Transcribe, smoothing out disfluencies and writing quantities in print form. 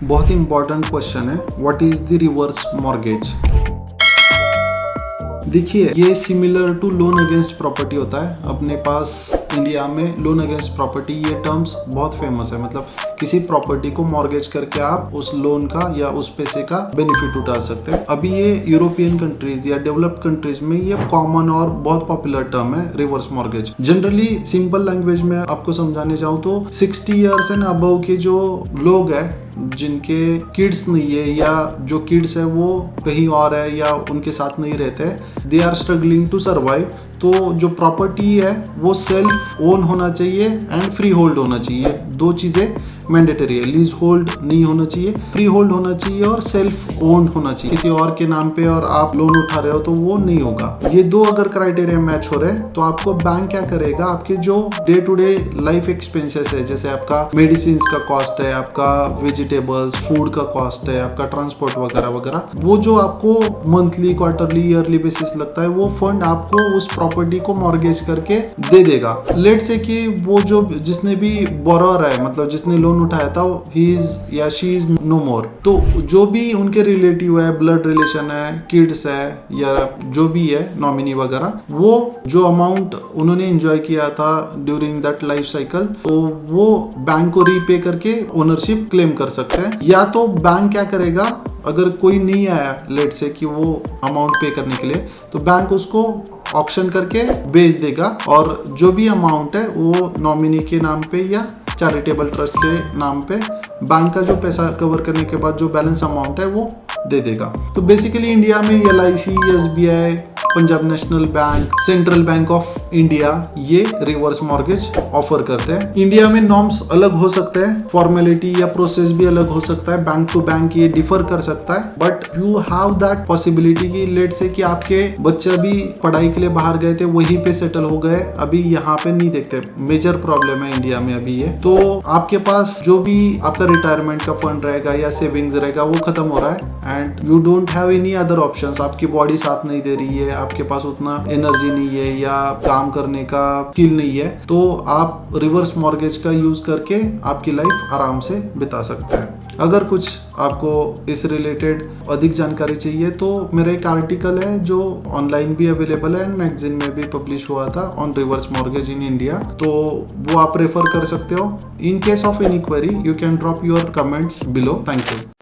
बहुत ही important question है, what is the reverse mortgage. देखिए, ये similar to loan against property होता है। अपने पास इंडिया में लोन अगेंस्ट प्रॉपर्टी, ये टर्म्स बहुत फेमस है। मतलब किसी प्रॉपर्टी को मॉर्गेज करके आप उस लोन का या उस पैसे का बेनिफिट उठा सकते हैं। अभी ये यूरोपियन कंट्रीज या डेवलप्ड कंट्रीज में ये कॉमन और बहुत पॉपुलर टर्म है, reverse mortgage. Generally simple language में आपको समझाने जाऊं तो 60 ईयर्स एंड अबव के जो लोग हैं, जिनके किड्स नहीं है या जो किड्स है वो कहीं और है या उनके साथ नहीं रहते, they are struggling to survive. तो जो प्रॉपर्टी है वो सेल्फ ओन होना चाहिए एंड फ्री होल्ड होना चाहिए। दो चीजें मैंडेटरी है, लीज होल्ड नहीं होना चाहिए, फ्री होल्ड होना चाहिए और सेल्फ ओन्ड होना चाहिए। किसी और के नाम पे और आप लोन उठा रहे हो तो वो नहीं होगा। ये दो अगर क्राइटेरिया मैच हो रहे हैं तो आपको बैंक क्या करेगा, आपके जो day to day life expenses है, जैसे आपका मेडिसिन का कॉस्ट है, आपका वेजिटेबल्स फूड का कॉस्ट है, आपका ट्रांसपोर्ट वगैरह वगैरह, वो जो आपको मंथली क्वार्टरली ईयरली बेसिस लगता है, वो फंड आपको उस प्रॉपर्टी को मॉर्गेज करके दे देगा। लेट से कि वो जो जिसने भी बोरोअर है, मतलब जिसने लोन उठाया था, ही इज या शी इज नो मोर, तो जो भी उनके रिलेटिव है, ब्लड रिलेशन है, किड्स है या जो भी है नॉमिनी वगैरह, वो जो अमाउंट उन्होंने एंजॉय किया था ड्यूरिंग दैट लाइफ साइकिल, तो वो बैंक को रीपे करके ओनरशिप क्लेम कर सकते हैं। या तो बैंक क्या करेगा, अगर कोई नहीं आया लेट से कि वो अमाउंट पे करने के लिए, तो बैंक उसको ऑक्शन करके बेच देगा और जो भी अमाउंट है वो नॉमिनी के नाम पे या चैरिटेबल ट्रस्ट के नाम पे बैंक का जो पैसा कवर करने के बाद जो बैलेंस अमाउंट है वो दे देगा। तो बेसिकली इंडिया में LIC, SBI, Punjab national bank, central bank of India ये रिवर्स मॉर्गेज ऑफर करते हैं। इंडिया में नॉर्म्स अलग हो सकते हैं, फॉर्मेलिटी या प्रोसेस भी अलग हो सकता है, बैंक टू बैंक ये डिफर कर सकता है, but you have that possibility कि लेट से कि आपके बच्चे भी पढ़ाई के लिए बाहर गए थे, वहीं पे सेटल हो गए, अभी यहाँ पे नहीं देखते। मेजर प्रॉब्लम है इंडिया में अभी ये। तो आपके पास जो भी आपका रिटायरमेंट का फंड रहेगा या सेविंग्स रहेगा वो खत्म हो रहा है and you don't have any other options. आपकी बॉडी साथ नहीं दे रही है, आपके पास उतना एनर्जी नहीं है या काम करने का स्किल नहीं है, तो आप रिवर्स मॉर्गेज का यूज करके आपकी लाइफ आराम से बिता सकते हैं। अगर कुछ आपको इस रिलेटेड अधिक जानकारी चाहिए तो मेरा एक आर्टिकल है जो ऑनलाइन भी अवेलेबल है एंड मैगजीन में भी पब्लिश हुआ था on reverse mortgage in India, तो वो आप रेफर कर सकते हो। In case of any query you can drop your comments below. Thank you.